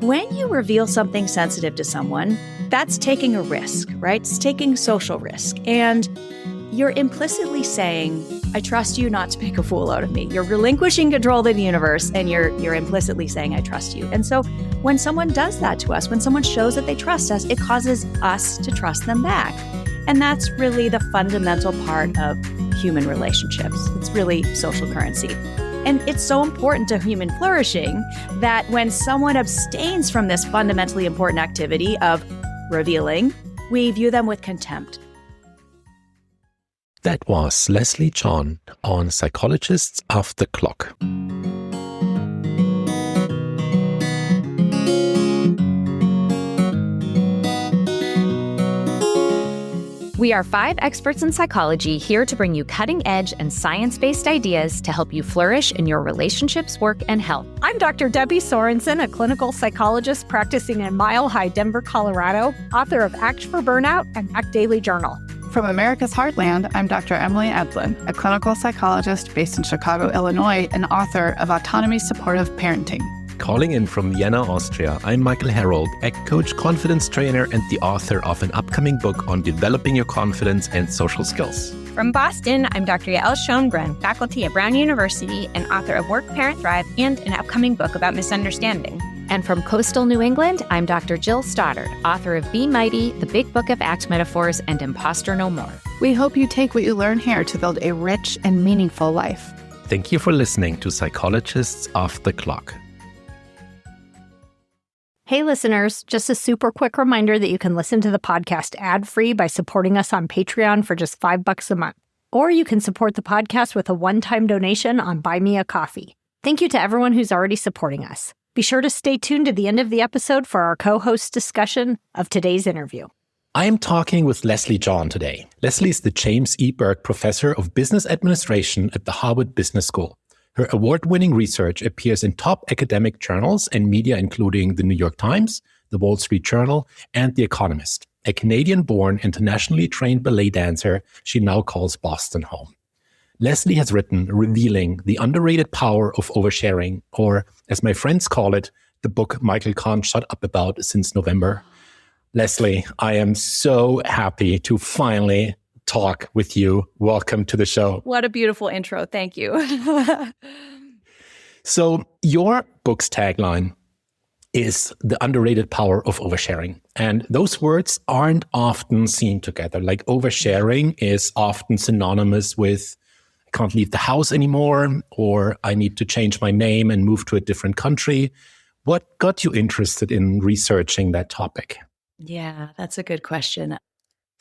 When you reveal something sensitive to someone, that's taking a risk, right? It's taking social risk. And you're implicitly saying, I trust you not to make a fool out of me. You're relinquishing control of the universe, and you're implicitly saying, I trust you. And so when someone does that to us, when someone shows that they trust us, it causes us to trust them back. And that's really the fundamental part of human relationships. It's really social currency. And it's so important to human flourishing that when someone abstains from this fundamentally important activity of revealing, we view them with contempt. That was Leslie John on Psychologists Off the Clock. We are 5 experts in psychology here to bring you cutting-edge and science-based ideas to help you flourish in your relationships, work, and health. I'm Dr. Debbie Sorensen, a clinical psychologist practicing in Mile High, Denver, Colorado, author of Act for Burnout and Act Daily Journal. From America's Heartland, I'm Dr. Emily Edlin, a clinical psychologist based in Chicago, Illinois, and author of Autonomy Supportive Parenting. Calling in from Vienna, Austria, I'm Michael Herold, ACT coach, confidence trainer, and the author of an upcoming book on developing your confidence and social skills. From Boston, I'm Dr. Yael Schoenbrunn, faculty at Brown University and author of Work, Parent, Thrive, and an upcoming book about misunderstanding. And from coastal New England, I'm Dr. Jill Stoddard, author of Be Mighty, The Big Book of ACT Metaphors, and Imposter No More. We hope you take what you learn here to build a rich and meaningful life. Thank you for listening to Psychologists Off the Clock. Hey listeners, just a super quick reminder that you can listen to the podcast ad-free by supporting us on Patreon for just $5 a month. Or you can support the podcast with a one-time donation on Buy Me a Coffee. Thank you to everyone who's already supporting us. Be sure to stay tuned to the end of the episode for our co-host discussion of today's interview. I am talking with Leslie John today. Leslie is the James E. Burke Professor of Business Administration at the Harvard Business School. Her award-winning research appears in top academic journals and media, including the New York Times, the Wall Street Journal, and The Economist. A Canadian-born, internationally trained ballet dancer, she now calls Boston home. Leslie has written Revealing the Underrated Power of Oversharing, or as my friends call it, the book Michael can't shut up about since November. Leslie, I am so happy to finally talk with you. Welcome to the show. What a beautiful intro. Thank you. So your book's tagline is the underrated power of oversharing. And those words aren't often seen together. Like oversharing is often synonymous with I can't leave the house anymore, or I need to change my name and move to a different country. What got you interested in researching that topic? Yeah, that's a good question.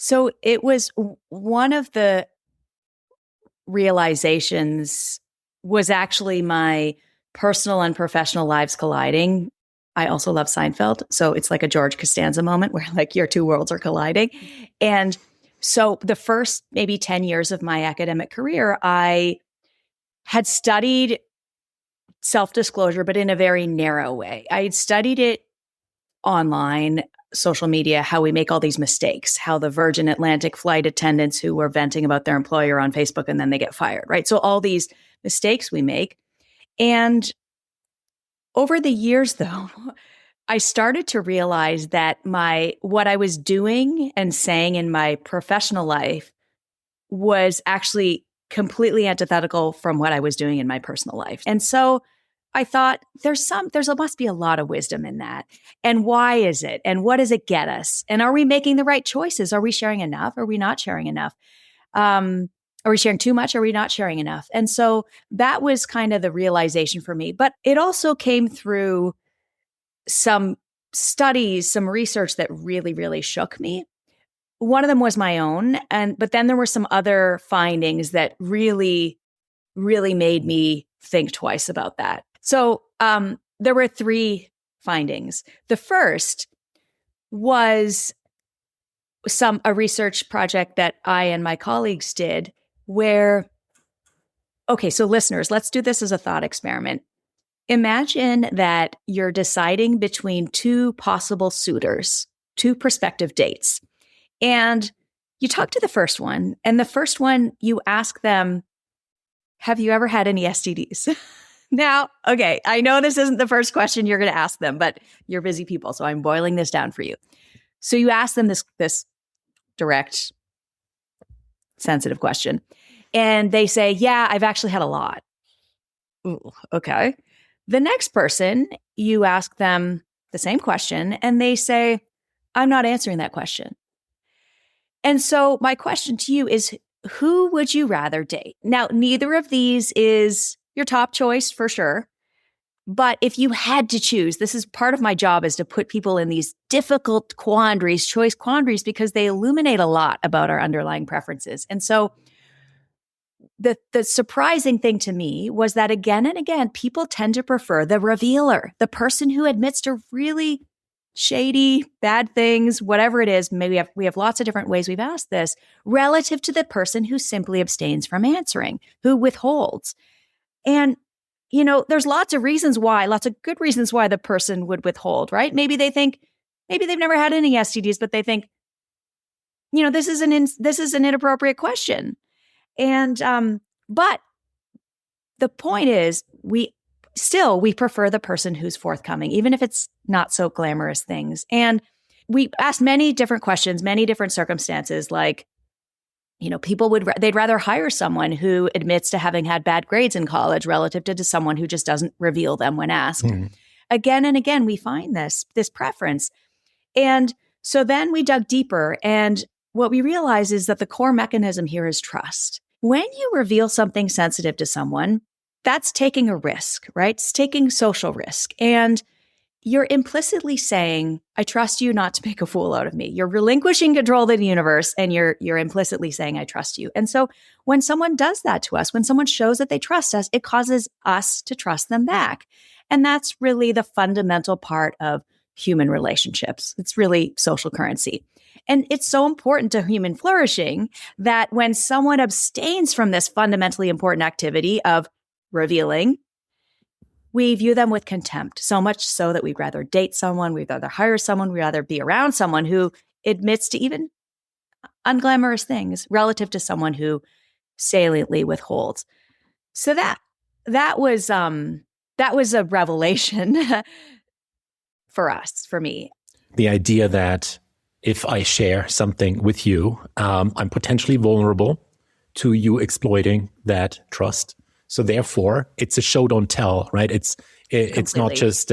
So it was one of the realizations was actually my personal and professional lives colliding. I also love Seinfeld. So it's like a George Costanza moment where like your two worlds are colliding. And so the first maybe 10 years of my academic career, I had studied self-disclosure, but in a very narrow way. I had studied it online, social media, how we make all these mistakes, how the Virgin Atlantic flight attendants who were venting about their employer on Facebook and then they get fired, right? So all these mistakes we make. And over the years, though, I started to realize that what I was doing and saying in my professional life was actually completely antithetical from what I was doing in my personal life. And so I thought there must be a lot of wisdom in that. And why is it? And what does it get us? And are we making the right choices? Are we sharing enough? Are we not sharing enough? Are we sharing too much? Are we not sharing enough? And so that was kind of the realization for me. But it also came through some studies, some research that really, really shook me. One of them was my own. But then there were some other findings that really, really made me think twice about that. So there were 3 findings. The first was a research project that I and my colleagues did where, okay, so listeners, let's do this as a thought experiment. Imagine that you're deciding between 2 possible suitors, 2 prospective dates. And you talk to the first one, and the first one, you ask them, have you ever had any STDs? Now, okay, I know this isn't the first question you're going to ask them, but you're busy people, so I'm boiling this down for you. So you ask them this direct, sensitive question, and they say, yeah, I've actually had a lot. Ooh, okay. The next person, you ask them the same question, and they say, I'm not answering that question. And so my question to you is, who would you rather date? Now, neither of these is your top choice for sure. But if you had to choose, this is part of my job, is to put people in these difficult quandaries, choice quandaries, because they illuminate a lot about our underlying preferences. And so the surprising thing to me was that again and again, people tend to prefer the revealer, the person who admits to really shady, bad things, whatever it is. Maybe we have lots of different ways we've asked this, relative to the person who simply abstains from answering, who withholds. And there's lots of reasons why, lots of good reasons why the person would withhold, right? Maybe they've never had any STDs, but they think, this is an inappropriate question. And, but the point is we prefer the person who's forthcoming, even if it's not so glamorous things. And we asked many different questions, many different circumstances, like, people they'd rather hire someone who admits to having had bad grades in college relative to someone who just doesn't reveal them when asked. Again and again, we find this preference. And so then we dug deeper, and what we realize is that the core mechanism here is trust. When you reveal something sensitive to someone, that's taking a risk, right? It's taking social risk. And you're implicitly saying, I trust you not to make a fool out of me. You're relinquishing control of the universe, and you're implicitly saying, I trust you. And so when someone does that to us, when someone shows that they trust us, it causes us to trust them back. And that's really the fundamental part of human relationships. It's really social currency. And it's so important to human flourishing that when someone abstains from this fundamentally important activity of revealing, we view them with contempt, so much so that we'd rather date someone, we'd rather hire someone, we'd rather be around someone who admits to even unglamorous things relative to someone who saliently withholds. So that was a revelation for me. The idea that if I share something with you, I'm potentially vulnerable to you exploiting that trust. So therefore, it's a show don't tell, right? It's not just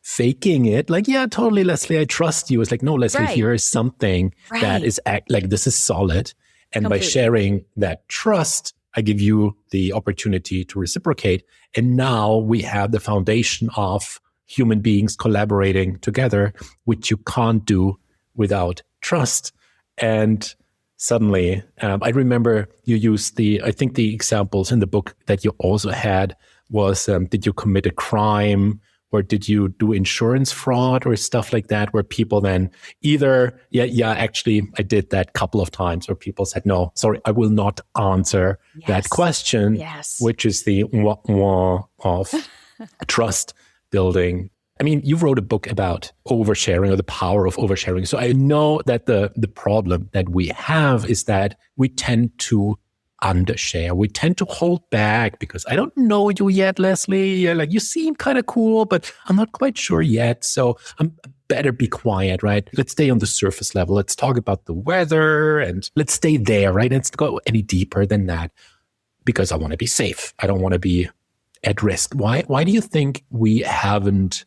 faking it. Like, yeah, totally, Leslie, I trust you. It's like, no, Leslie, Right. here is something that is like, this is solid. And by sharing that trust, I give you the opportunity to reciprocate. And now we have the foundation of human beings collaborating together, which you can't do without trust. And suddenly, I remember you used the examples in the book that you also had was, did you commit a crime, or did you do insurance fraud or stuff like that, where people then either, actually, I did that a couple of times, where people said, no, sorry, I will not answer that question, which is the wah of trust building. I mean, you wrote a book about oversharing, or the power of oversharing. So I know that the problem that we have is that we tend to undershare. We tend to hold back because I don't know you yet, Leslie. Like, you seem kind of cool, but I'm not quite sure yet. So I'm better be quiet, right? Let's stay on the surface level. Let's talk about the weather and let's stay there, right? Let's go any deeper than that because I want to be safe. I don't want to be at risk. Why do you think we haven't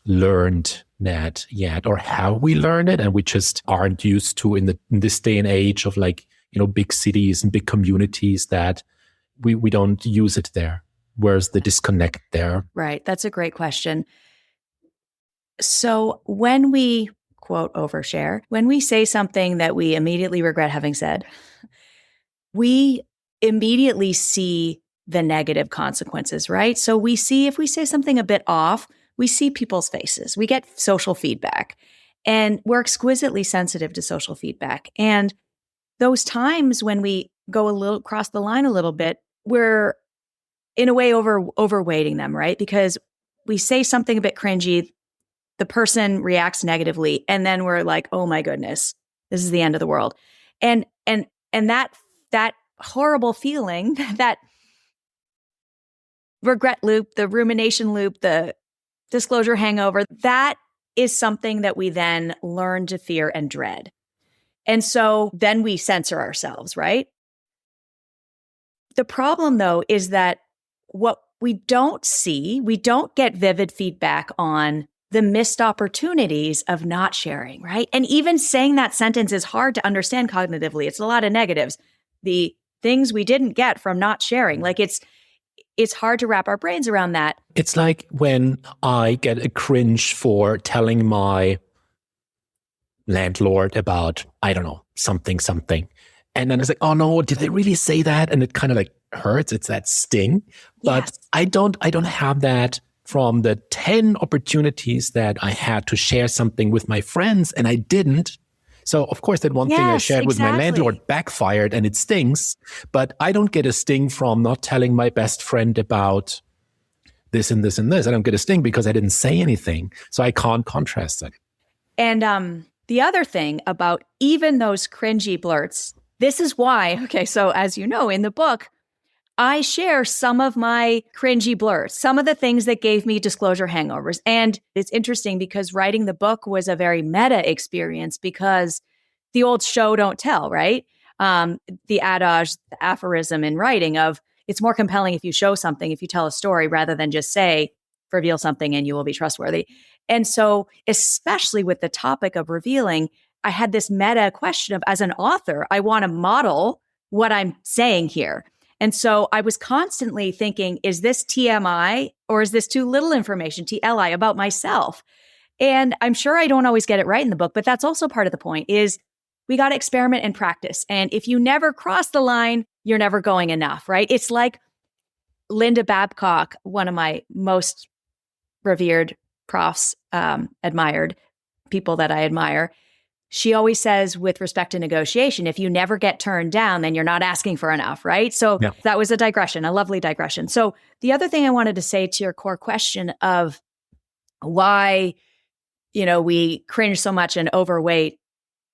learned that yet, or have we learned it and we just aren't used to in this day and age of, like, big cities and big communities, that we don't use it there? Where's the disconnect there? Right. That's a great question. So when we quote overshare, when we say something that we immediately regret having said, we immediately see the negative consequences, right? So we see, if we say something a bit off, we see people's faces. We get social feedback, and we're exquisitely sensitive to social feedback. And those times when we go a little across the line a little bit, we're in a way overweighting them, right? Because we say something a bit cringy, the person reacts negatively, and then we're like, oh my goodness, this is the end of the world. And that horrible feeling, that regret loop, the rumination loop, the disclosure hangover, that is something that we then learn to fear and dread. And so then we censor ourselves, right? The problem, though, is that what we don't see, we don't get vivid feedback on the missed opportunities of not sharing, right? And even saying that sentence is hard to understand cognitively. It's a lot of negatives. The things we didn't get from not sharing, like it's hard to wrap our brains around that. It's like when I get a cringe for telling my landlord about, I don't know, something. And then it's like, oh no, did they really say that? And it kind of like hurts. It's that sting. But Yes. I don't have that from the 10 opportunities that I had to share something with my friends and I didn't. So of course that one thing I Yes, shared with my exactly. landlord backfired and it stings, but I don't get a sting from not telling my best friend about this and this and this. I don't get a sting because I didn't say anything. So I can't contrast that. And the other thing about even those cringy blurts, this is why, okay, so as you know, in the book, I share some of my cringy blurts, some of the things that gave me disclosure hangovers. And it's interesting because writing the book was a very meta experience because the old show don't tell, right? The adage, the aphorism in writing of it's more compelling if you show something, if you tell a story rather than just say, reveal something and you will be trustworthy. And so, especially with the topic of revealing, I had this meta question of, as an author, I want to model what I'm saying here. And so I was constantly thinking, is this TMI or is this too little information, TLI, about myself? And I'm sure I don't always get it right in the book, but that's also part of the point is we got to experiment and practice. And if you never cross the line, you're never going enough, right? It's like Linda Babcock, one of my most revered profs, admired people that I admire. She always says, with respect to negotiation, if you never get turned down, then you're not asking for enough, right? So That was a digression, a lovely digression. So the other thing I wanted to say to your core question of why, we cringe so much and overweight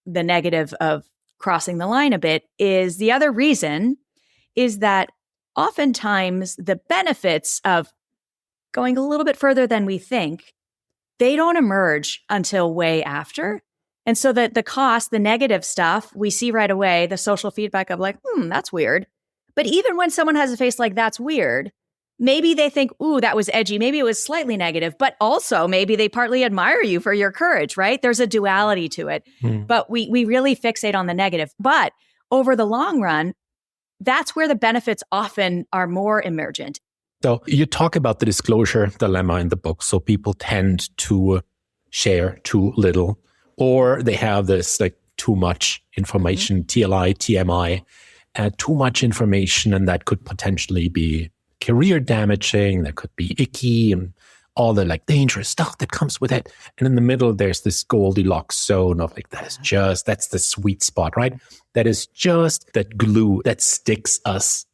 the negative of crossing the line a bit is the other reason is that oftentimes the benefits of going a little bit further than we think, they don't emerge until way after. And so that the cost, the negative stuff, we see right away, the social feedback of like, that's weird. But even when someone has a face like that's weird, maybe they think, ooh, that was edgy. Maybe it was slightly negative, but also maybe they partly admire you for your courage, right? There's a duality to it. But we really fixate on the negative. But over the long run, that's where the benefits often are more emergent. So you talk about the disclosure dilemma in the book. So people tend to share too little, or they have this like too much information, TLI, TMI, too much information, and that could potentially be career damaging. That could be icky and all the like dangerous stuff that comes with it. And in the middle, there's this Goldilocks zone of like, that's the sweet spot, right? That is just that glue that sticks us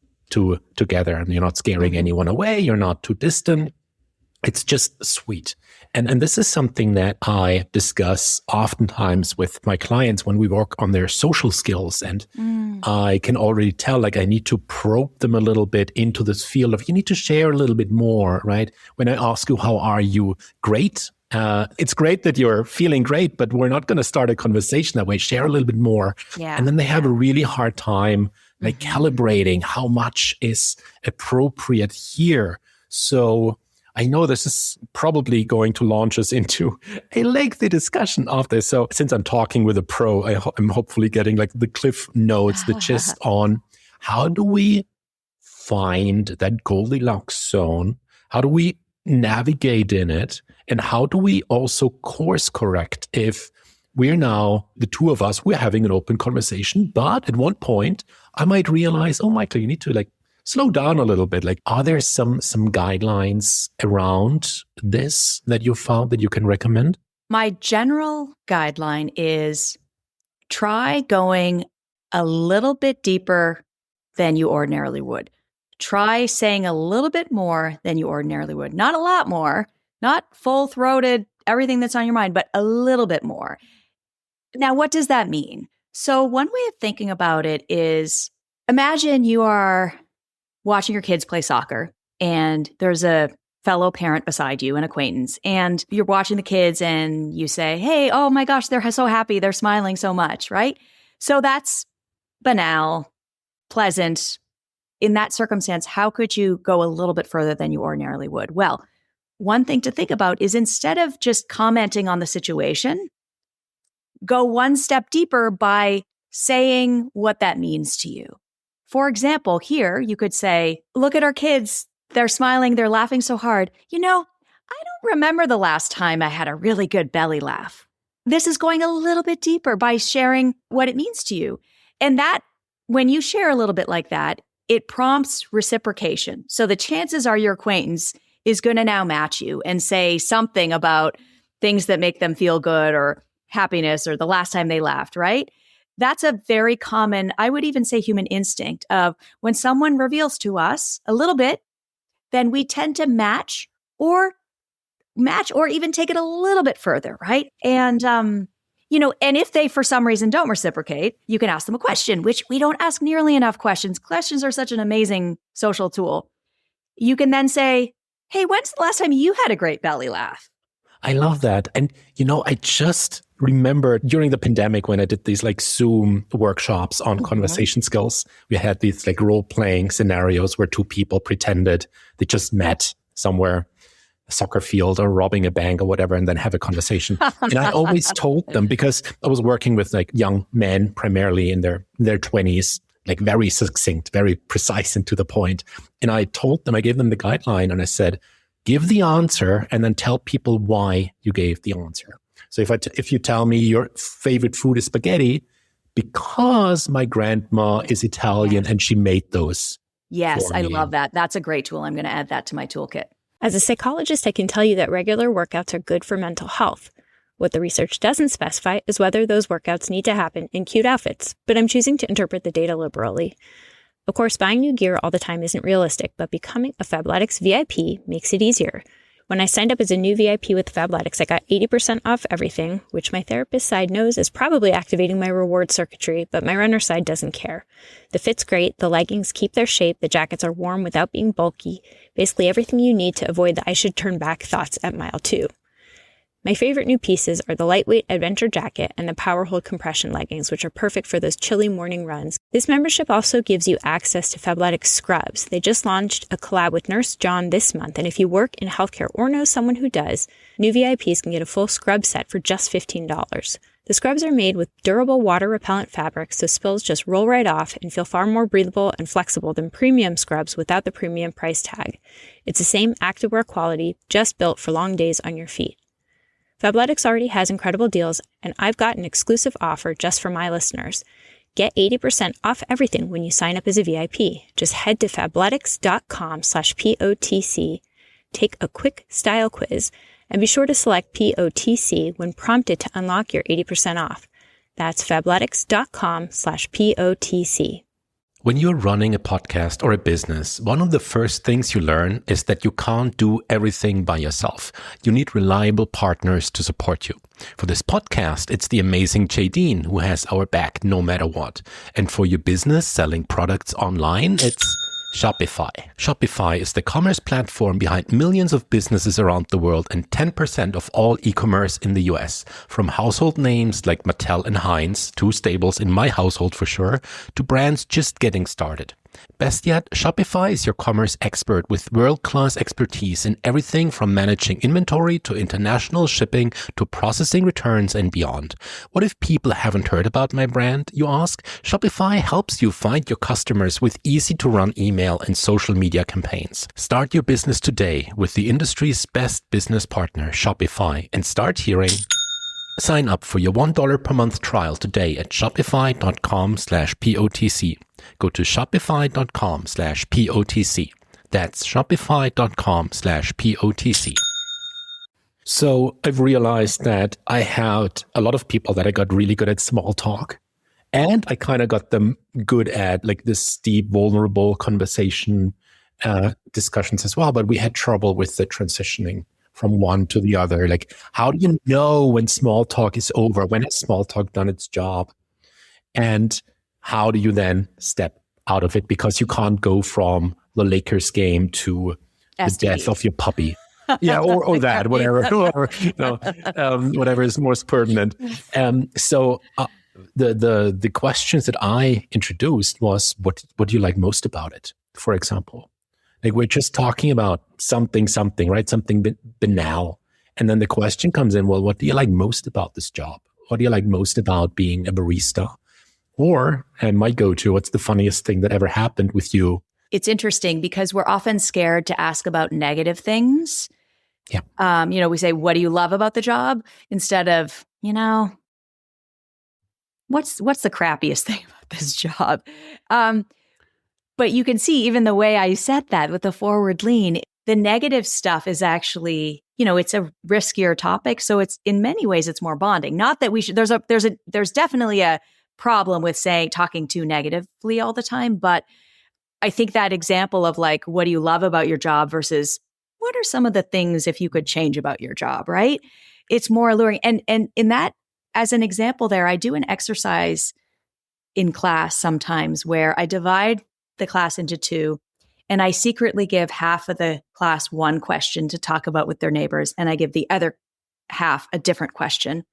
together, and you're not scaring anyone away. You're not too distant. It's just sweet. And this is something that I discuss oftentimes with my clients when we work on their social skills. And I can already tell, like, I need to probe them a little bit into this field of, you need to share a little bit more, right? When I ask you, how are you? Great. It's great that you're feeling great, but we're not going to start a conversation that way. Share a little bit more. Yeah. And then they have a really hard time like calibrating how much is appropriate here. So I know this is probably going to launch us into a lengthy discussion of this. So since I'm talking with a pro, I'm hopefully getting like the cliff notes, the gist on how do we find that Goldilocks zone? How do we navigate in it? And how do we also course correct if we're now, the two of us, we're having an open conversation, but at one point I might realize, oh, Michael, you need to like slow down a little bit. Like, are there some guidelines around this that you found that you can recommend? My general guideline is try going a little bit deeper than you ordinarily would. Try saying a little bit more than you ordinarily would. Not a lot more, not full-throated, everything that's on your mind, but a little bit more. Now, what does that mean? So one way of thinking about it is, imagine you are watching your kids play soccer and there's a fellow parent beside you, an acquaintance, and you're watching the kids and you say, hey, oh my gosh, they're so happy. They're smiling so much, right? So that's banal, pleasant. In that circumstance, how could you go a little bit further than you ordinarily would? Well, one thing to think about is instead of just commenting on the situation, go one step deeper by saying what that means to you. For example, here you could say, look at our kids. They're smiling. They're laughing so hard. I don't remember the last time I had a really good belly laugh. This is going a little bit deeper by sharing what it means to you. And that, when you share a little bit like that, it prompts reciprocation. So the chances are your acquaintance is going to now match you and say something about things that make them feel good or happiness or the last time they laughed, right? That's a very common, I would even say human instinct of when someone reveals to us a little bit, then we tend to match or even take it a little bit further, right? And, and if they, for some reason, don't reciprocate, you can ask them a question, which we don't ask nearly enough questions. Questions are such an amazing social tool. You can then say, hey, when's the last time you had a great belly laugh? I love that. And, I just remember during the pandemic when I did these Zoom workshops on conversation skills, we had these role-playing scenarios where two people pretended they just met somewhere, a soccer field or robbing a bank or whatever, and then have a conversation. And I always told them, because I was working with young men primarily in their 20s, very succinct, very precise and to the point. And I gave them the guideline and I said, give the answer and then tell people why you gave the answer. So if you tell me your favorite food is spaghetti, because my grandma is Italian and she made those. Yes, I love that. That's a great tool. I'm going to add that to my toolkit. As a psychologist, I can tell you that regular workouts are good for mental health. What the research doesn't specify is whether those workouts need to happen in cute outfits, but I'm choosing to interpret the data liberally. Of course, buying new gear all the time isn't realistic, but becoming a Fabletics VIP makes it easier. When I signed up as a new VIP with Fabletics, I got 80% off everything, which my therapist side knows is probably activating my reward circuitry, but my runner side doesn't care. The fit's great, the leggings keep their shape, the jackets are warm without being bulky, basically everything you need to avoid the I should turn back thoughts at mile 2. My favorite new pieces are the lightweight adventure jacket and the power hold compression leggings, which are perfect for those chilly morning runs. This membership also gives you access to Fabletics scrubs. They just launched a collab with Nurse John this month, and if you work in healthcare or know someone who does, new VIPs can get a full scrub set for just $15. The scrubs are made with durable water-repellent fabrics, so spills just roll right off and feel far more breathable and flexible than premium scrubs without the premium price tag. It's the same activewear quality, just built for long days on your feet. Fabletics already has incredible deals, and I've got an exclusive offer just for my listeners. Get 80% off everything when you sign up as a VIP. Just head to fabletics.com/POTC, take a quick style quiz, and be sure to select POTC when prompted to unlock your 80% off. That's fabletics.com/POTC. When you're running a podcast or a business, one of the first things you learn is that you can't do everything by yourself. You need reliable partners to support you. For this podcast, it's the amazing Jadine who has our back no matter what. And for your business selling products online, it's Shopify. Shopify is the commerce platform behind millions of businesses around the world and 10% of all e-commerce in the US. From household names like Mattel and Heinz, two staples in my household for sure, to brands just getting started. Best yet, Shopify is your commerce expert with world-class expertise in everything from managing inventory to international shipping to processing returns and beyond. What if people haven't heard about my brand, you ask? Shopify helps you find your customers with easy-to-run email and social media campaigns. Start your business today with the industry's best business partner, Shopify, and start hearing. Sign up for your $1 per month trial today at shopify.com/POTC. Go to shopify.com/POTC. That's shopify.com/POTC. So I've realized that I had a lot of people that I got really good at small talk. And I kind of got them good at this deep, vulnerable conversation discussions as well. But we had trouble with the transitioning from one to the other. How do you know when small talk is over? When has small talk done its job? And how do you then step out of it? Because you can't go from the Lakers game to death of your puppy. Yeah, or that, whatever, or, whatever is most pertinent. So the questions that I introduced was, what do you like most about it? For example, like we're just talking about something, right? Something banal. And then the question comes in, well, what do you like most about this job? What do you like most about being a barista? Or I might go to, what's the funniest thing that ever happened with you? It's interesting because we're often scared to ask about negative things. Yeah. We say, what do you love about the job? Instead of, what's the crappiest thing about this job? But you can see even the way I said that with the forward lean, the negative stuff is actually, it's a riskier topic. So it's in many ways, it's more bonding. Not that we should, there's definitely a problem with talking too negatively all the time. But I think that example of like, what do you love about your job versus what are some of the things if you could change about your job, right? It's more alluring. And in that, as an example there, I do an exercise in class sometimes where I divide the class into two and I secretly give half of the class one question to talk about with their neighbors. And I give the other half a different question.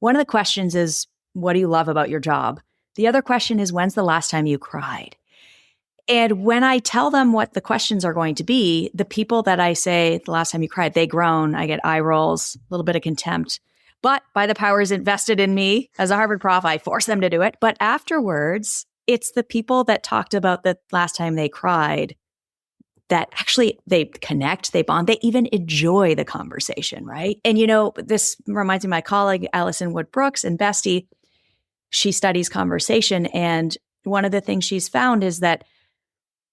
One of the questions is, what do you love about your job? The other question is, when's the last time you cried? And when I tell them what the questions are going to be, the people that I say, the last time you cried, they groan. I get eye rolls, a little bit of contempt. But by the powers invested in me as a Harvard prof, I force them to do it. But afterwards, it's the people that talked about the last time they cried that actually they connect, they bond, they even enjoy the conversation, right? And this reminds me of my colleague, Allison Wood Brooks and Bestie. She studies conversation. And one of the things she's found is that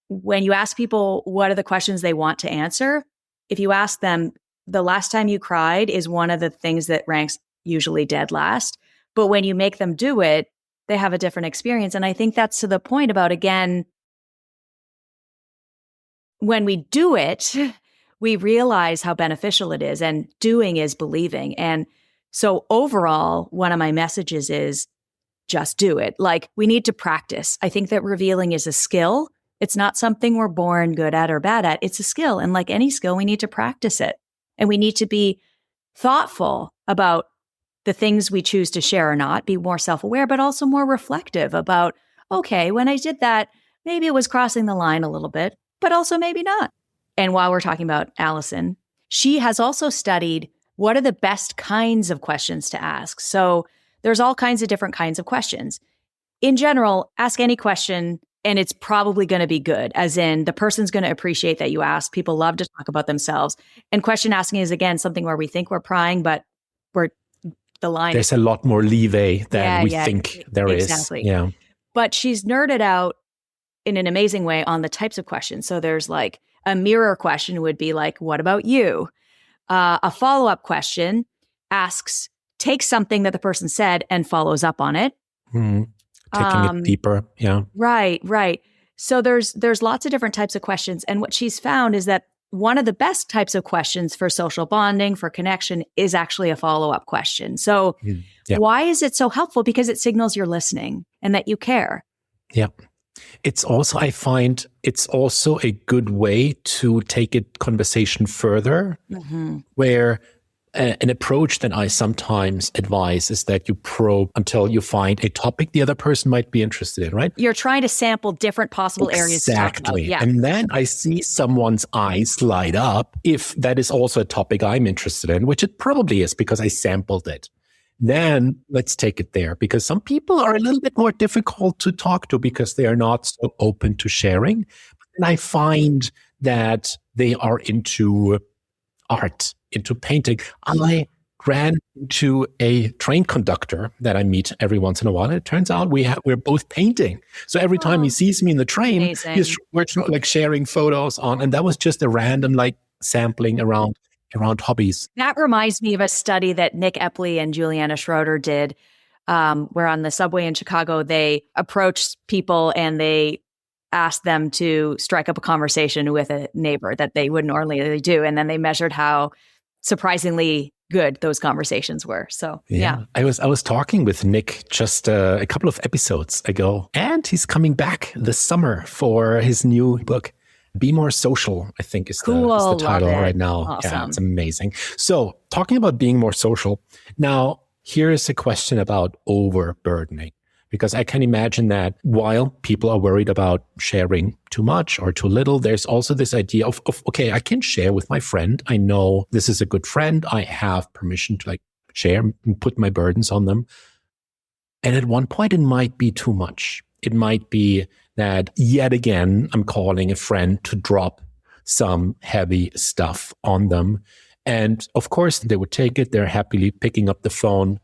when you ask people what are the questions they want to answer, if you ask them, the last time you cried is one of the things that ranks usually dead last. But when you make them do it, they have a different experience. And I think that's to the point about, again, when we do it, we realize how beneficial it is. And doing is believing. And so overall, one of my messages is just do it. Like, we need to practice. I think that revealing is a skill. It's not something we're born good at or bad at. It's a skill. And like any skill, we need to practice it. And we need to be thoughtful about the things we choose to share or not, be more self-aware, but also more reflective about, okay, when I did that, maybe it was crossing the line a little bit, but also maybe not. And while we're talking about Allison, she has also studied what are the best kinds of questions to ask. So there's all kinds of different kinds of questions. In general, ask any question and it's probably going to be good, as in the person's going to appreciate that you asked. People love to talk about themselves. And question asking is, again, something where we think we're prying, but the line. There's a lot more leeway than we think there is. Exactly. Yeah. But she's nerded out in an amazing way on the types of questions. So there's like a mirror question would be like, what about you? A follow-up question takes something that the person said and follows up on it. Mm-hmm. Taking it deeper. Yeah. Right. So there's lots of different types of questions. And what she's found is that one of the best types of questions for social bonding, for connection, is actually a follow-up question. So Why is it so helpful? Because it signals you're listening and that you care. Yeah. It's also, I find it's also a good way to take a conversation further, where an approach that I sometimes advise is that you probe until you find a topic the other person might be interested in, right? You're trying to sample different possible areas to talk about. Yeah. And then I see someone's eyes light up if that is also a topic I'm interested in, which it probably is because I sampled it. Then let's take it there, because some people are a little bit more difficult to talk to because they are not so open to sharing. And I find that they are into art, into painting. I ran into a train conductor that I meet every once in a while. And it turns out we're both painting. So every time he sees me in the train, we're like sharing photos on. And that was just a random like sampling around hobbies. That reminds me of a study that Nick Epley and Juliana Schroeder did, where on the subway in Chicago, they approached people and they asked them to strike up a conversation with a neighbor that they wouldn't ordinarily do. And then they measured how surprisingly good those conversations were. So, yeah. I was talking with Nick just a couple of episodes ago, and he's coming back this summer for his new book. Be More Social, I think is Cool. the title Love it. right now. Awesome. Yeah, it's amazing. So talking about being more social, now here is a question about overburdening, because I can imagine that while people are worried about sharing too much or too little, there's also this idea of okay, I can share with my friend. I know this is a good friend. I have permission to share and put my burdens on them. And at one point, it might be too much. It might be that yet again, I'm calling a friend to drop some heavy stuff on them. And of course, they would take it. They're happily picking up the phone.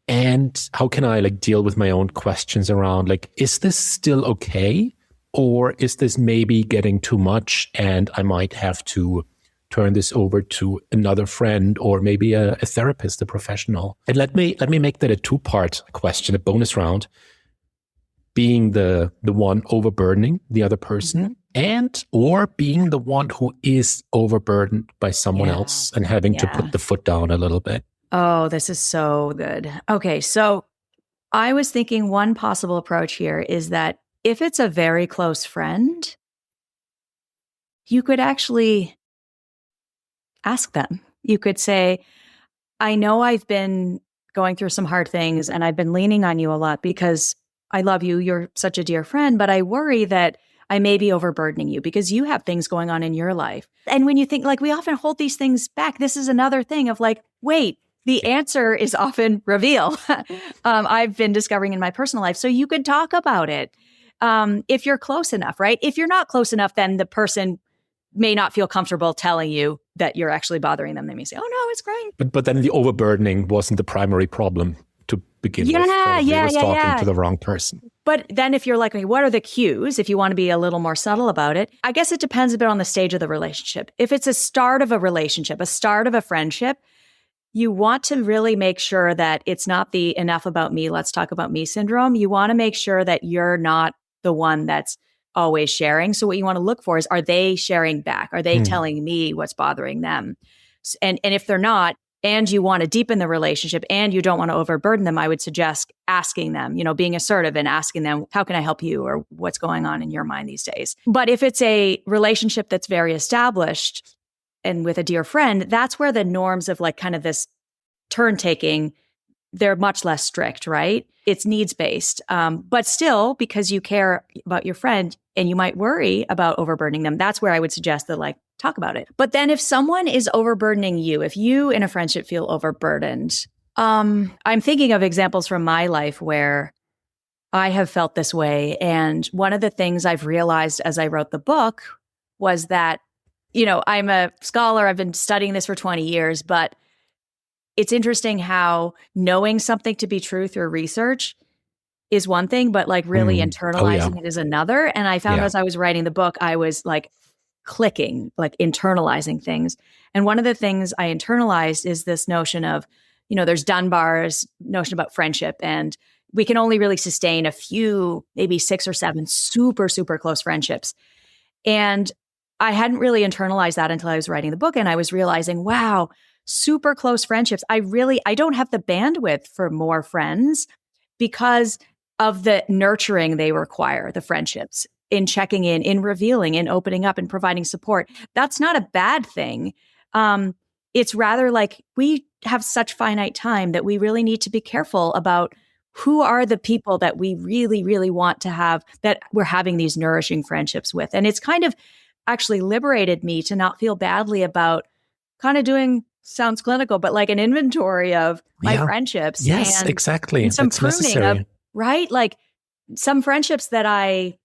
And how can I deal with my own questions around is this still okay? Or is this maybe getting too much and I might have to turn this over to another friend or maybe a therapist, a professional? And let me make that a two-part question, a bonus round. Being the one overburdening the other person and or being the one who is overburdened by someone else and having to put the foot down a little bit. Oh, this is so good. Okay, so I was thinking one possible approach here is that if it's a very close friend, you could actually ask them. You could say, I know I've been going through some hard things and I've been leaning on you a lot because I love you. You're such a dear friend, but I worry that I may be overburdening you because you have things going on in your life. And when you think we often hold these things back, this is another thing of wait, the answer is often reveal. I've been discovering in my personal life. So you could talk about it if you're close enough, right? If you're not close enough, then the person may not feel comfortable telling you that you're actually bothering them. They may say, oh no, it's great. But then the overburdening wasn't the primary problem to begin with. Probably was talking to the wrong person. But then if you're like me, what are the cues? If you want to be a little more subtle about it, I guess it depends a bit on the stage of the relationship. If it's a start of a relationship, a start of a friendship, you want to really make sure that it's not the enough about me, let's talk about me syndrome. You want to make sure that you're not the one that's always sharing. So what you want to look for is, are they sharing back? Are they telling me what's bothering them? And if they're not, and you want to deepen the relationship and you don't want to overburden them, I would suggest asking them, being assertive and asking them, how can I help you? Or what's going on in your mind these days? But if it's a relationship that's very established and with a dear friend, that's where the norms of kind of this turn taking, they're much less strict, right? It's needs-based. But still, because you care about your friend and you might worry about overburdening them, that's where I would suggest that talk about it. But then if someone is overburdening you, if you in a friendship feel overburdened, I'm thinking of examples from my life where I have felt this way. And one of the things I've realized as I wrote the book was that, I'm a scholar, I've been studying this for 20 years, but it's interesting how knowing something to be true through research is one thing, but really internalizing it is another. And I found as I was writing the book, I was clicking, internalizing things. And one of the things I internalized is this notion of, there's Dunbar's notion about friendship, and we can only really sustain a few, maybe 6 or 7 super, super close friendships. And I hadn't really internalized that until I was writing the book. And I was realizing, wow, super close friendships. I don't have the bandwidth for more friends because of the nurturing they require, the friendships, in checking in revealing, in opening up and providing support. That's not a bad thing. It's rather we have such finite time that we really need to be careful about who are the people that we really, really want to have, that we're having these nourishing friendships with. And it's kind of actually liberated me to not feel badly about kind of doing, sounds clinical, but an inventory of my friendships. Yes, and, exactly. And some it's pruning necessary. of, right? Some friendships that I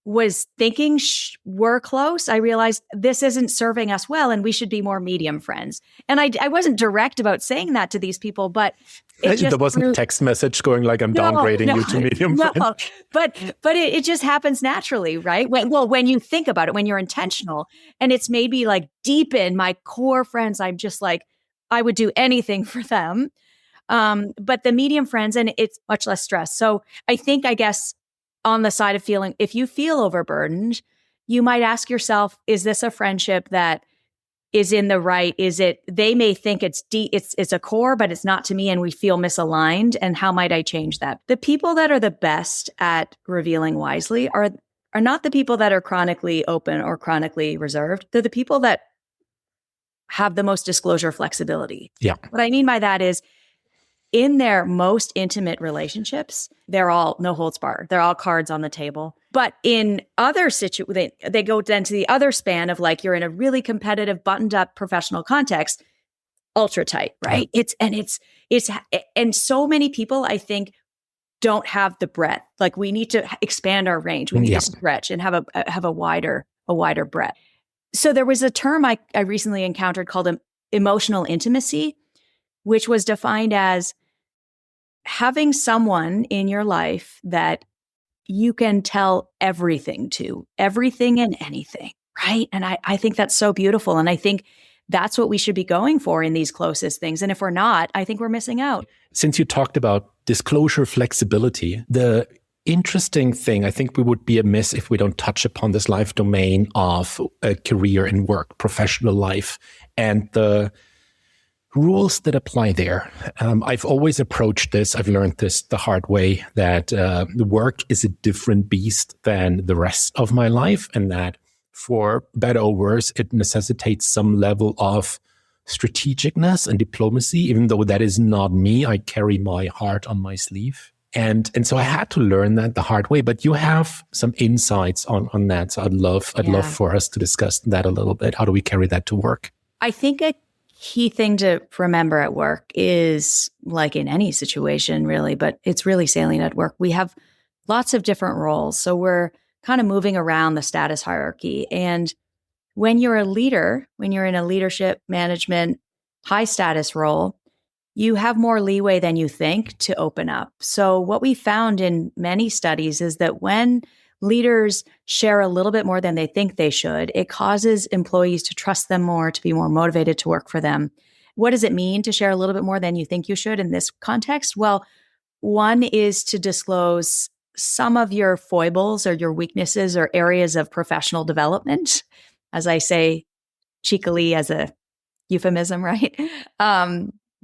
was thinking were close, I realized this isn't serving us well and we should be more medium friends. And I wasn't direct about saying that to these people, but there wasn't a text message going I'm downgrading you to medium friend. But it just happens naturally, right? When you think about it, when you're intentional, and it's maybe deep in my core friends, I'm just I would do anything for them. But the medium friends, and it's much less stress. So I guess on the side of feeling, if you feel overburdened, you might ask yourself, is this a friendship that is in the right? Is it, they may think it's a core, but it's not to me and we feel misaligned. And how might I change that? The people that are the best at revealing wisely are are not the people that are chronically open or chronically reserved. They're the people that have the most disclosure flexibility. Yeah. What I mean by that is in their most intimate relationships, they're all no holds barred. They're all cards on the table. But in other situations, they go then to the other span of like, you're in a really competitive, buttoned up professional context, ultra tight, right? And so many people, I think, don't have the breadth. Like we need to expand our range. We need to stretch and have a wider breadth. So there was a term I recently encountered called emotional intimacy, which was defined as having someone in your life that you can tell everything to, everything and anything, right? And I think that's so beautiful. And I think that's what we should be going for in these closest things. And if we're not, I think we're missing out. Since you talked about disclosure flexibility, the interesting thing, I think we would be amiss if we don't touch upon this life domain of career and work, professional life, and the rules that apply there. I've always approached this, I've learned this the hard way, that the work is a different beast than the rest of my life, and that for better or worse, it necessitates some level of strategicness and diplomacy, even though that is not me. I carry my heart on my sleeve. And so I had to learn that the hard way, but you have some insights on that. So I'd love for us to discuss that a little bit. How do we carry that to work? I think a key thing to remember at work is, like in any situation really, but it's really salient at work, we have lots of different roles. So we're kind of moving around the status hierarchy. And when you're a leader, when you're in a leadership, management, high status role, you have more leeway than you think to open up. So what we found in many studies is that when leaders share a little bit more than they think they should, it causes employees to trust them more, to be more motivated to work for them. What does it mean to share a little bit more than you think you should in this context? Well, one is to disclose some of your foibles or your weaknesses or areas of professional development, as I say cheekily as a euphemism, right?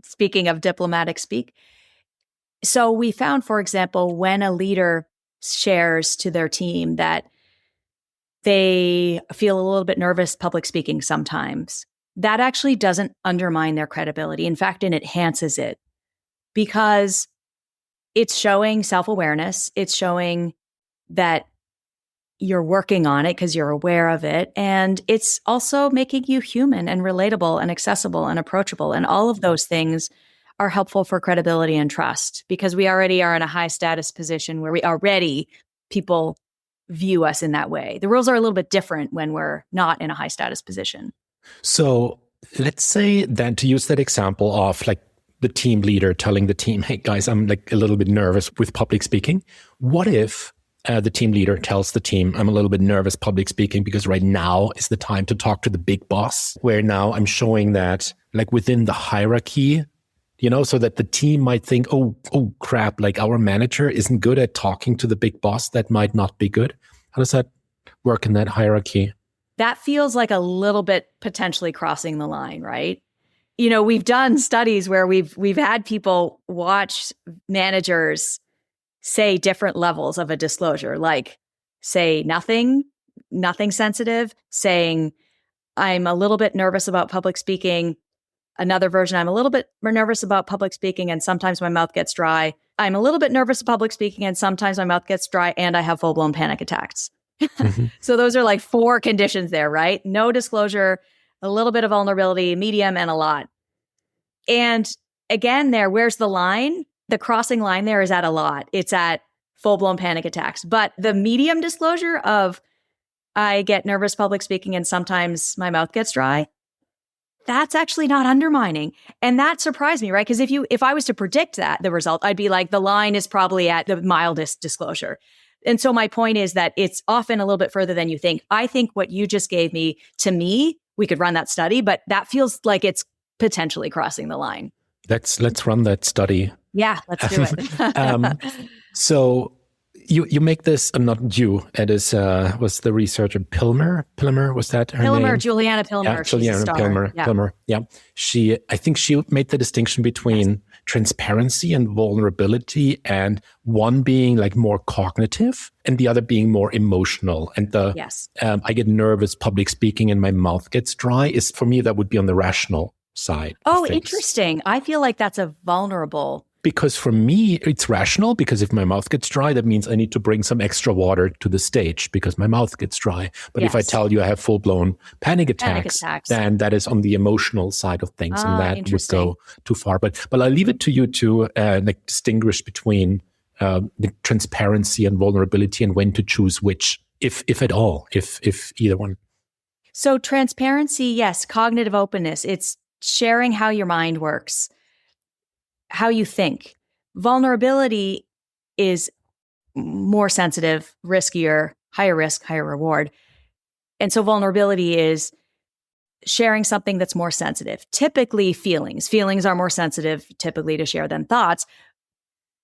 Speaking of diplomatic speak. So we found, for example, when a leader shares to their team that they feel a little bit nervous public speaking sometimes, that actually doesn't undermine their credibility. In fact, it enhances it because it's showing self-awareness. It's showing that you're working on it because you're aware of it. And it's also making you human and relatable and accessible and approachable. And all of those things are helpful for credibility and trust because we already are in a high status position where people view us in that way. The rules are a little bit different when we're not in a high status position. So let's say that, to use that example of like the team leader telling the team, hey guys, I'm like a little bit nervous with public speaking. What if the team leader tells the team, I'm a little bit nervous public speaking because right now is the time to talk to the big boss, where now I'm showing that like within the hierarchy, so that the team might think, oh crap, like our manager isn't good at talking to the big boss. That might not be good. How does that work in that hierarchy? That feels like a little bit potentially crossing the line, right? We've done studies where we've had people watch managers say different levels of a disclosure, like say nothing sensitive, saying I'm a little bit nervous about public speaking. Another version, I'm a little bit more nervous about public speaking and sometimes my mouth gets dry. I'm a little bit nervous about public speaking and sometimes my mouth gets dry and I have full-blown panic attacks. Mm-hmm. So those are like 4 conditions there, right? No disclosure, a little bit of vulnerability, medium, and a lot. And again, where's the line? The crossing line there is at a lot. It's at full-blown panic attacks. But the medium disclosure of I get nervous public speaking and sometimes my mouth gets dry, that's actually not undermining. And that surprised me, right? Because if I was to predict the result, I'd be like, the line is probably at the mildest disclosure. And so my point is that it's often a little bit further than you think. I think what you just gave me, to me, we could run that study, but that feels like it's potentially crossing the line. Let's run that study. Yeah, let's do it. So you make this, not you, it is, was the researcher Pilmer, was that her name? Juliana Pilmer. Yeah, Juliana Pilmer. Yeah. I think she made the distinction between transparency and vulnerability, and one being like more cognitive and the other being more emotional. And Yes. I get nervous public speaking and my mouth gets dry, is for me, that would be on the rational side. Oh, interesting. I feel like that's a vulnerable. Because for me, it's rational, because if my mouth gets dry, that means I need to bring some extra water to the stage because my mouth gets dry. But if I tell you I have full-blown panic attacks, then that is on the emotional side of things, and that would go too far. But I'll leave it to you to like distinguish between the transparency and vulnerability and when to choose which, if at all, if either one. So transparency, yes. Cognitive openness. It's sharing how your mind works, how you think. Vulnerability is more sensitive, riskier, higher risk, higher reward. And so vulnerability is sharing something that's more sensitive. Typically feelings. Feelings are more sensitive typically to share than thoughts.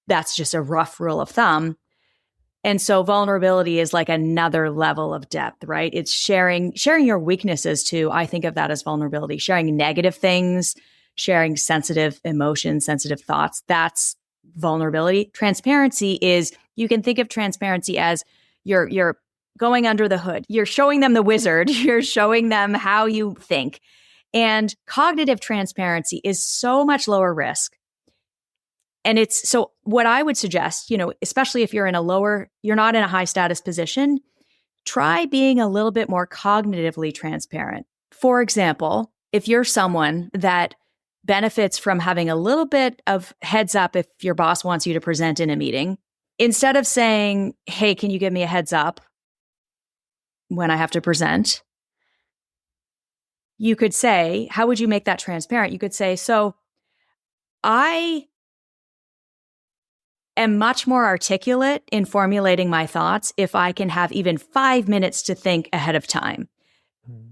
That's just a rough rule of thumb. And so vulnerability is like another level of depth, right? It's sharing your weaknesses too. I think of that as vulnerability. Sharing negative things, sharing sensitive emotions, sensitive thoughts, that's vulnerability. Transparency is, you can think of transparency as you're going under the hood. You're showing them the wizard. You're showing them how you think. And cognitive transparency is so much lower risk. And it's, so what I would suggest, especially if you're not in a high status position, try being a little bit more cognitively transparent. For example, if you're someone that benefits from having a little bit of heads up if your boss wants you to present in a meeting, instead of saying, hey, can you give me a heads up when I have to present? You could say, how would you make that transparent? You could say, so I am much more articulate in formulating my thoughts if I can have even 5 minutes to think ahead of time.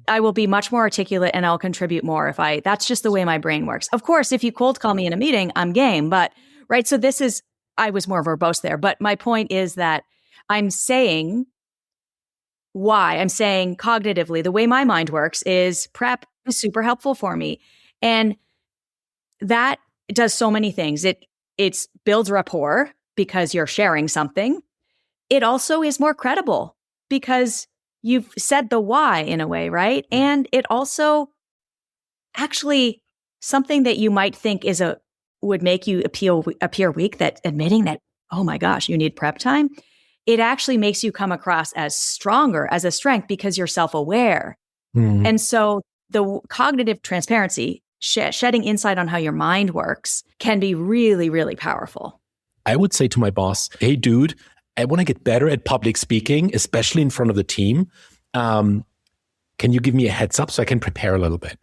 I will be much more articulate and I'll contribute more that's just the way my brain works. Of course, if you cold call me in a meeting, I'm game, but right. So I was more verbose there, but my point is that I'm saying cognitively, the way my mind works is prep is super helpful for me. And that does so many things. It builds rapport because you're sharing something. It also is more credible because you've said the why in a way, right? And it also actually something that you might think would make you appear weak, that admitting that, oh my gosh, you need prep time. It actually makes you come across as stronger, as a strength, because you're self-aware. Mm. And so the cognitive transparency, shedding insight on how your mind works, can be really, really powerful. I would say to my boss, hey, dude, I want to get better at public speaking, especially in front of the team. Can you give me a heads up so I can prepare a little bit?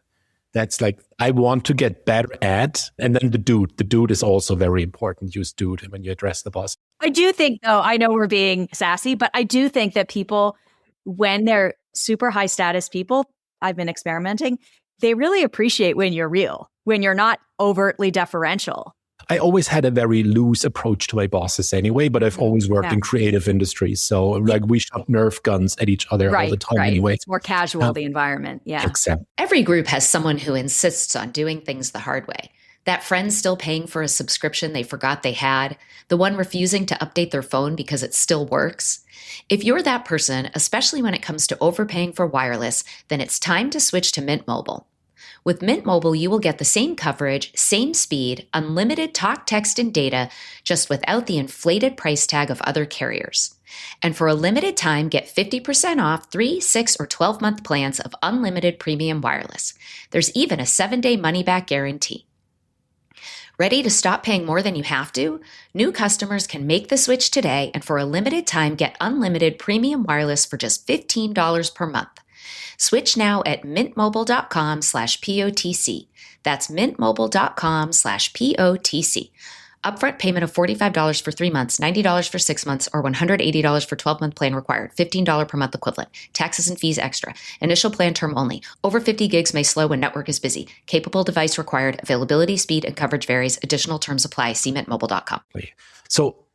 That's like, I want to get better at, and then the dude is also very important. Use dude when you address the boss. I do think, though, I know we're being sassy, but I do think that people, when they're super high status people, I've been experimenting, they really appreciate when you're real, when you're not overtly deferential. I always had a very loose approach to my bosses anyway, but I've always worked in creative industries. So like we shot Nerf guns at each other all the time anyway. It's more casual, the environment. Yeah. Except every group has someone who insists on doing things the hard way. That friend still paying for a subscription they forgot they had. The one refusing to update their phone because it still works. If you're that person, especially when it comes to overpaying for wireless, then it's time to switch to Mint Mobile. With Mint Mobile, you will get the same coverage, same speed, unlimited talk, text, and data, just without the inflated price tag of other carriers. And for a limited time, get 50% off 3, 6, or 12-month plans of unlimited premium wireless. There's even a 7-day money-back guarantee. Ready to stop paying more than you have to? New customers can make the switch today and for a limited time get unlimited premium wireless for just $15 per month. Switch now at mintmobile.com/POTC. That's mintmobile.com/POTC. Upfront payment of $45 for 3 months, $90 for 6 months, or $180 for 12-month plan required. $15 per month equivalent. Taxes and fees extra. Initial plan term only. Over 50 gigs may slow when network is busy. Capable device required. Availability, speed, and coverage varies. Additional terms apply. See mintmobile.com. So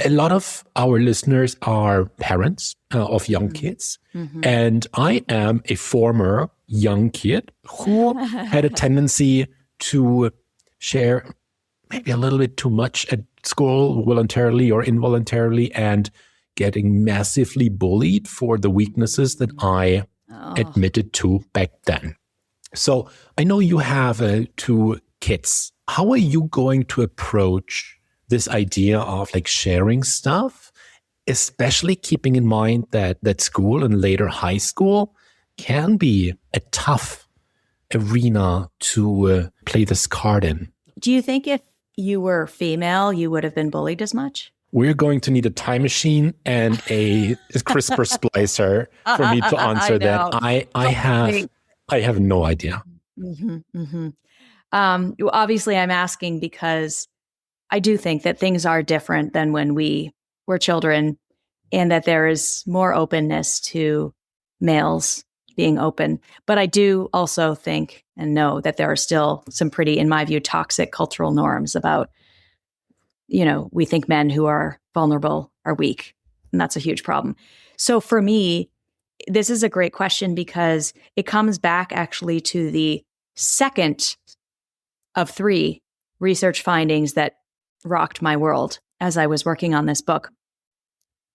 a lot of our listeners are parents of young kids. Mm-hmm. And I am a former young kid who had a tendency to share maybe a little bit too much at school, voluntarily or involuntarily, and getting massively bullied for the weaknesses that I admitted to back then. So I know you have 2 kids. How are you going to approach this idea of like sharing stuff, especially keeping in mind that school and later high school can be a tough arena to play this card in? Do you think if you were female, you would have been bullied as much? We're going to need a time machine and a CRISPR splicer for me to answer that. I have no idea. Obviously, I'm asking because I do think that things are different than when we were children, and that there is more openness to males being open. But I do also think and know that there are still some pretty, in my view, toxic cultural norms about, we think men who are vulnerable are weak, and that's a huge problem. So for me, this is a great question because it comes back actually to the second of 3 research findings that rocked my world as I was working on this book.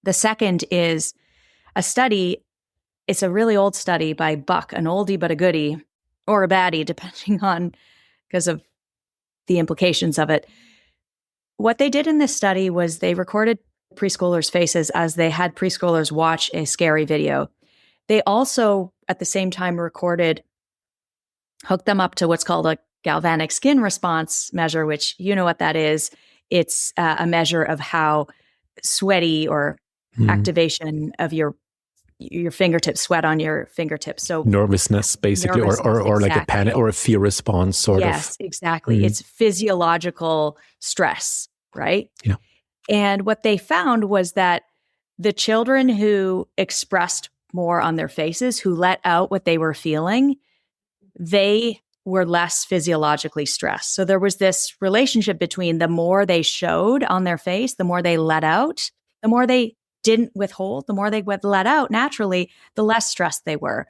The second is a study. It's a really old study by Buck, an oldie but a goodie, or a baddie, depending on because of the implications of it. What they did in this study was they recorded preschoolers' faces as they had preschoolers watch a scary video. They also, at the same time, hooked them up to what's called a galvanic skin response measure, which you know what that is. It's a measure of how sweaty or activation of your fingertips, sweat on your fingertips. So nervousness, basically, or exactly. Like a panic or a fear response, sort of. Yes, exactly. It's physiological stress, right? Yeah. And what they found was that the children who expressed more on their faces, who let out what they were feeling, they were less physiologically stressed. So there was this relationship between the more they showed on their face, the more they let out, the more they didn't withhold, the more they let out naturally, the less stressed they were.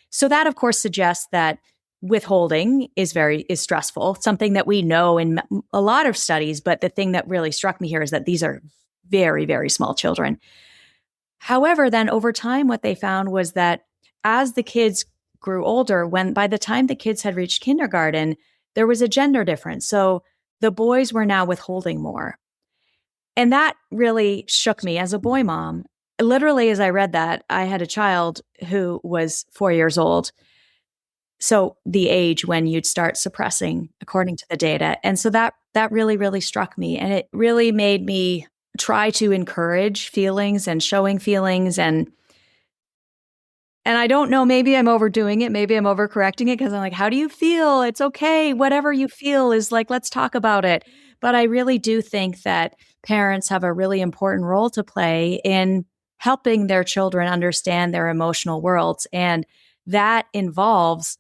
So that, of course, suggests that withholding is stressful, something that we know in a lot of studies. But the thing that really struck me here is that these are very, very small children. However, then over time, what they found was that as the kids grew older, by the time the kids had reached kindergarten, there was a gender difference. So the boys were now withholding more. And that really shook me as a boy mom. Literally, as I read that, I had a child who was 4 years old. So the age when you'd start suppressing according to the data. And so that really, really struck me. And it really made me try to encourage feelings and showing feelings. And I don't know, maybe I'm overdoing it. Maybe I'm overcorrecting it because I'm like, how do you feel? It's okay. Whatever you feel is like, let's talk about it. But I really do think that parents have a really important role to play in helping their children understand their emotional worlds. And that involves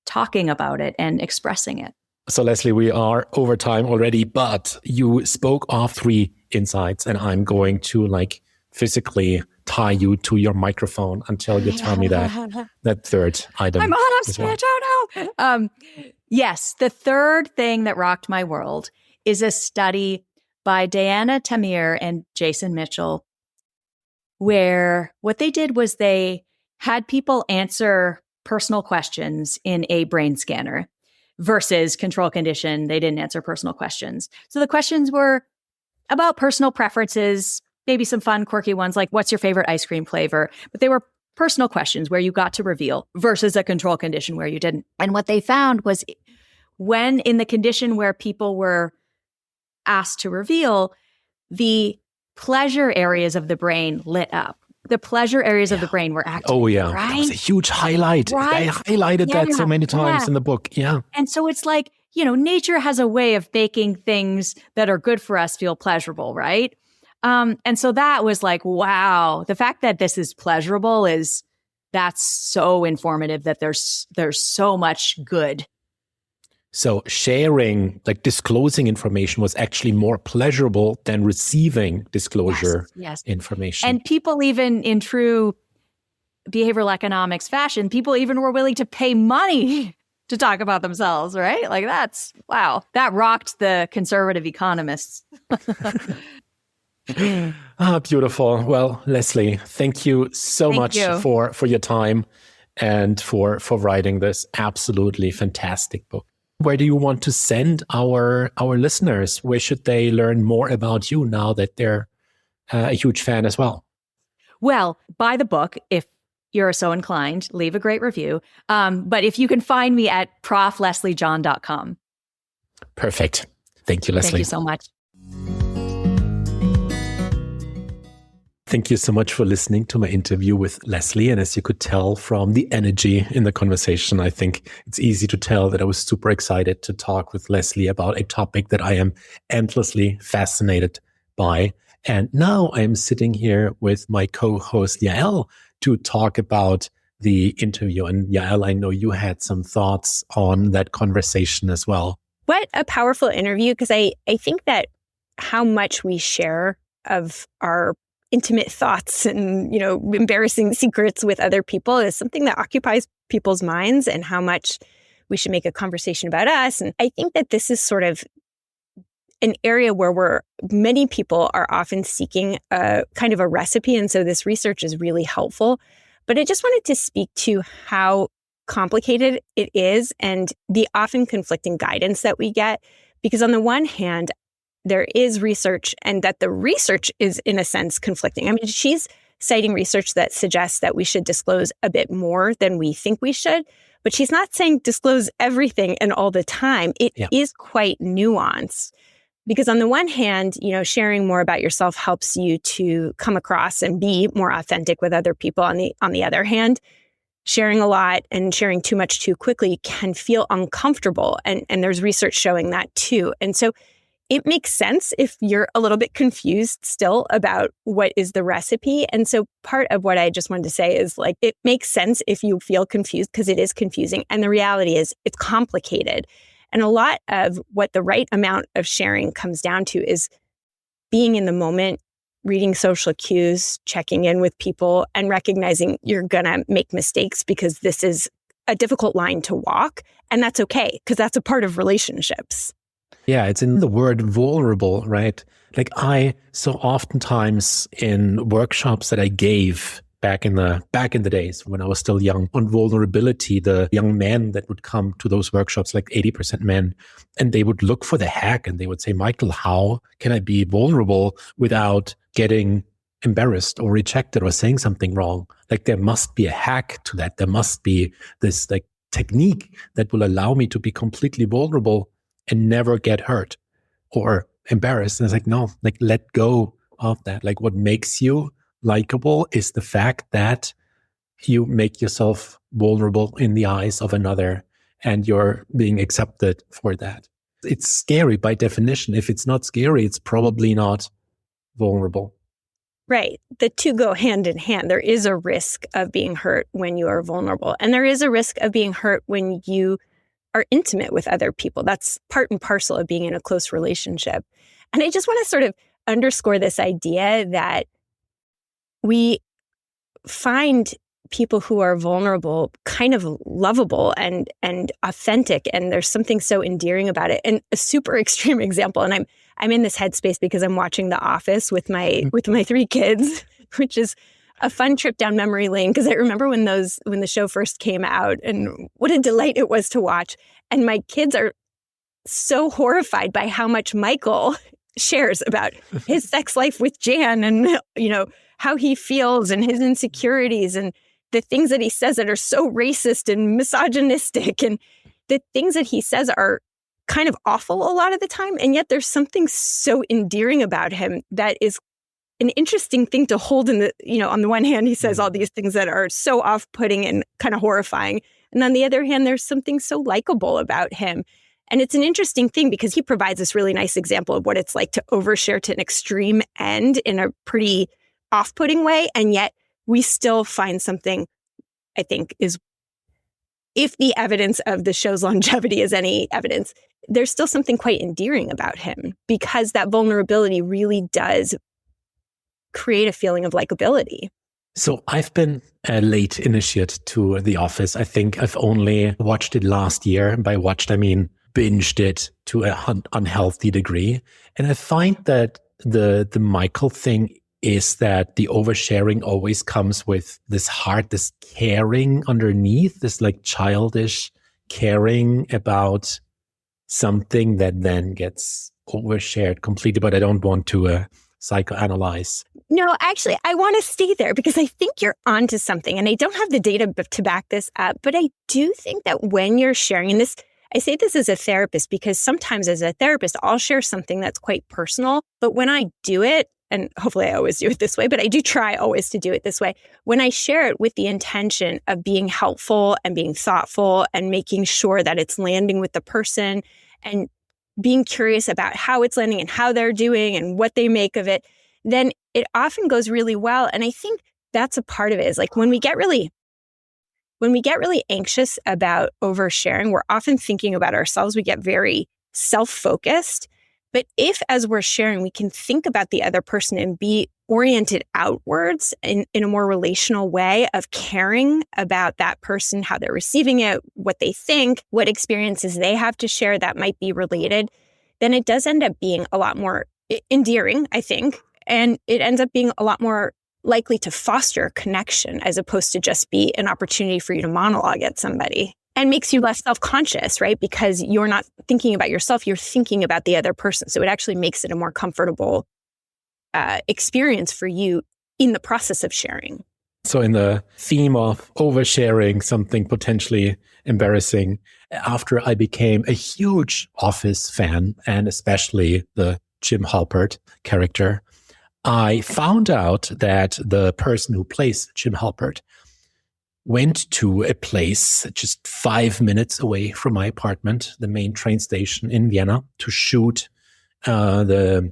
talking about it and expressing it. So Leslie, we are over time already, but you spoke of 3 insights, and I'm going to physically tie you to your microphone until you tell me that third item. I'm on a switch. Oh no. Yes, the third thing that rocked my world is a study by Diana Tamir and Jason Mitchell, where what they did was they had people answer personal questions in a brain scanner versus control condition. They didn't answer personal questions. So the questions were about personal preferences, maybe some fun, quirky ones like, what's your favorite ice cream flavor? But they were personal questions where you got to reveal versus a control condition where you didn't. And what they found was when in the condition where people were asked to reveal, the pleasure areas of the brain lit up. The pleasure areas of the brain were active. Oh, yeah. Right? That was a huge highlight. Right? I highlighted that so many times in the book. Yeah. And so it's like, nature has a way of making things that are good for us feel pleasurable, right? And so that was like, wow, the fact that this is pleasurable that's so informative that there's so much good. So sharing, disclosing information was actually more pleasurable than receiving disclosure information. And people even in true behavioral economics fashion, people even were willing to pay money to talk about themselves, right? Like wow, that rocked the conservative economists. Beautiful. Well, Leslie, thank you so much for your time and for writing this absolutely fantastic book. Where do you want to send our listeners? Where should they learn more about you now that they're a huge fan as well? Well, buy the book if you're so inclined. Leave a great review. But if you can find me at proflesliejohn.com. Perfect. Thank you, Leslie. Thank you so much. Thank you so much for listening to my interview with Leslie. And as you could tell from the energy in the conversation, I think it's easy to tell that I was super excited to talk with Leslie about a topic that I am endlessly fascinated by. And now I'm sitting here with my co-host Yael to talk about the interview. And Yael, I know you had some thoughts on that conversation as well. What a powerful interview, because I think that how much we share of our intimate thoughts and, embarrassing secrets with other people is something that occupies people's minds, and how much we should make a conversation about us. And I think that this is sort of an area where many people are often seeking a kind of a recipe. And so this research is really helpful. But I just wanted to speak to how complicated it is and the often conflicting guidance that we get. Because on the one hand, there is research, and that the research is, in a sense, conflicting. I mean, she's citing research that suggests that we should disclose a bit more than we think we should, but she's not saying disclose everything and all the time. It is quite nuanced, because on the one hand, sharing more about yourself helps you to come across and be more authentic with other people. On the other hand, sharing a lot and sharing too much too quickly can feel uncomfortable, and there's research showing that too. And so it makes sense if you're a little bit confused still about what is the recipe. And so part of what I just wanted to say is, like, it makes sense if you feel confused, because it is confusing. And the reality is it's complicated. And a lot of what the right amount of sharing comes down to is being in the moment, reading social cues, checking in with people, and recognizing you're going to make mistakes, because this is a difficult line to walk. And that's okay, because that's a part of relationships. Yeah, it's in the word vulnerable, right? Like, I so oftentimes in workshops that I gave back in the days when I was still young on vulnerability, the young men that would come to those workshops, like 80% men, and they would look for the hack, and they would say, Michael, how can I be vulnerable without getting embarrassed or rejected or saying something wrong? Like, there must be a hack to that. There must be this like technique that will allow me to be completely vulnerable and never get hurt or embarrassed. And it's like, no, like, let go of that. Like, what makes you likable is the fact that you make yourself vulnerable in the eyes of another, and you're being accepted for that. It's scary by definition. If it's not scary, it's probably not vulnerable. Right. The two go hand in hand. There is a risk of being hurt when you are vulnerable, and there is a risk of being hurt when you are intimate with other people. That's part and parcel of being in a close relationship. And I just want to sort of underscore this idea that we find people who are vulnerable kind of lovable and authentic, and there's something so endearing about it. And a super extreme example, and I'm in this headspace because I'm watching The Office with my 3 kids, which is a fun trip down memory lane, because I remember when the show first came out, and what a delight it was to watch. And my kids are so horrified by how much Michael shares about his sex life with Jan, and how he feels and his insecurities, and the things that he says that are so racist and misogynistic, and the things that he says are kind of awful a lot of the time. And yet there's something so endearing about him that is an interesting thing to hold in the, on the one hand, he says all these things that are so off-putting and kind of horrifying. And on the other hand, there's something so likable about him. And it's an interesting thing because he provides this really nice example of what it's like to overshare to an extreme end in a pretty off-putting way. And yet we still find something, I think, is, if the evidence of the show's longevity is any evidence, there's still something quite endearing about him, because that vulnerability really does create a feeling of likability. So I've been a late initiate to The Office. I think I've only watched it last year. And by watched, I mean binged it to an unhealthy degree. And I find that the Michael thing is that the oversharing always comes with this heart, this caring underneath, this like childish caring about something that then gets overshared completely. But I don't want to psychoanalyze. No, actually, I want to stay there because I think you're onto something. And I don't have the data to back this up, but I do think that when you're sharing, and this, I say this as a therapist because sometimes as a therapist, I'll share something that's quite personal. But when I do it, and hopefully I always do it this way, but I do try always to do it this way. When I share it with the intention of being helpful and being thoughtful and making sure that it's landing with the person and being curious about how it's landing and how they're doing and what they make of it, then it often goes really well. And I think that's a part of it is like when we get really anxious about oversharing, we're often thinking about ourselves. We get very self-focused. But if, as we're sharing, we can think about the other person and be oriented outwards in a more relational way of caring about that person, how they're receiving it, what they think, what experiences they have to share that might be related, then it does end up being a lot more endearing, I think. And it ends up being a lot more likely to foster connection as opposed to just be an opportunity for you to monologue at somebody. And makes you less self-conscious, right? Because you're not thinking about yourself, you're thinking about the other person. So it actually makes it a more comfortable experience for you in the process of sharing. So in the theme of oversharing something potentially embarrassing, after I became a huge Office fan, and especially the Jim Halpert character, I found out that the person who plays Jim Halpert went to a place just 5 minutes away from my apartment, the main train station in Vienna, to shoot the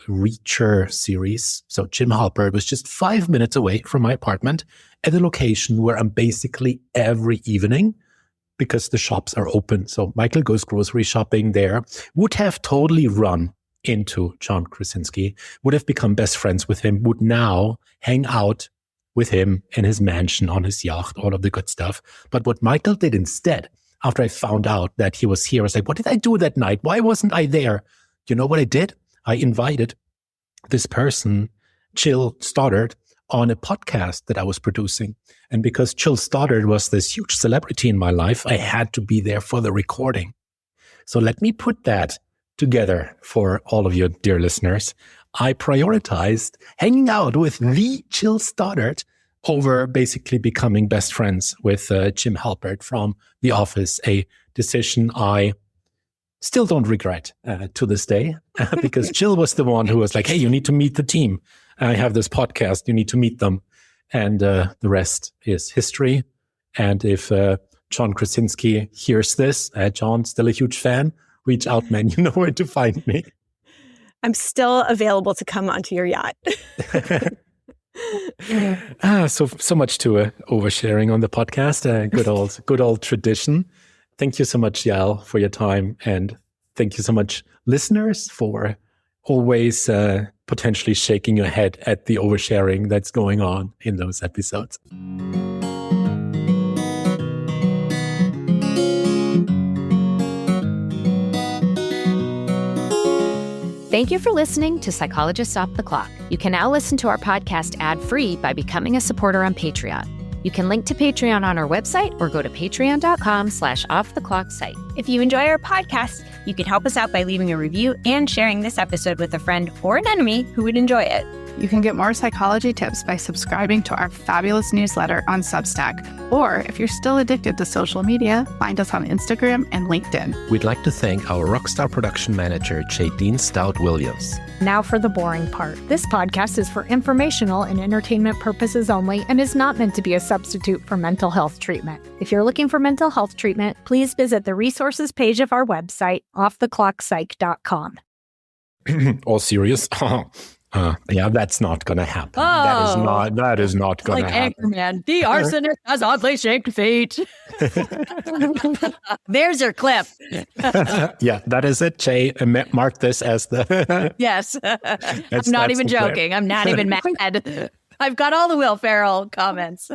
Reacher series. So Jim Halpert was just 5 minutes away from my apartment at a location where I'm basically every evening because the shops are open. So Michael goes grocery shopping there, would have totally run into John Krasinski, would have become best friends with him, would now hang out with him in his mansion, on his yacht, all of the good stuff. But what Michael did instead, after I found out that he was here, I was like, what did I do that night? Why wasn't I there? You know what I did? I invited this person, Jill Stoddard, on a podcast that I was producing. And because Jill Stoddard was this huge celebrity in my life, I had to be there for the recording. So let me put that together for all of you dear listeners. I prioritized hanging out with the Jill Stoddard over basically becoming best friends with Jim Halpert from The Office, a decision I still don't regret to this day, because Jill was the one who was like, hey, you need to meet the team. I have this podcast, you need to meet them. And the rest is history. And if John Krasinski hears this, John's still a huge fan, reach out, man, you know where to find me. I'm still available to come onto your yacht. So much to oversharing on the podcast. Good old tradition. Thank you so much, Yael, for your time, and thank you so much, listeners, for always potentially shaking your head at the oversharing that's going on in those episodes. Thank you for listening to Psychologists Off the Clock. You can now listen to our podcast ad-free by becoming a supporter on Patreon. You can link to Patreon on our website or go to patreon.com/offtheclocksite. If you enjoy our podcast, you can help us out by leaving a review and sharing this episode with a friend or an enemy who would enjoy it. You can get more psychology tips by subscribing to our fabulous newsletter on Substack. Or if you're still addicted to social media, find us on Instagram and LinkedIn. We'd like to thank our rockstar production manager, Jadine Stout-Williams. Now for the boring part. This podcast is for informational and entertainment purposes only and is not meant to be a substitute for mental health treatment. If you're looking for mental health treatment, please visit the resources page of our website, offtheclockpsych.com. All serious? Yeah, that's not going to happen. Oh, that is not going to happen. Anchorman, the arsonist has oddly shaped feet. There's your clip. Yeah, that is it, Jay. Mark this as the... Yes. I'm not even joking. I'm not even mad. I've got all the Will Ferrell comments.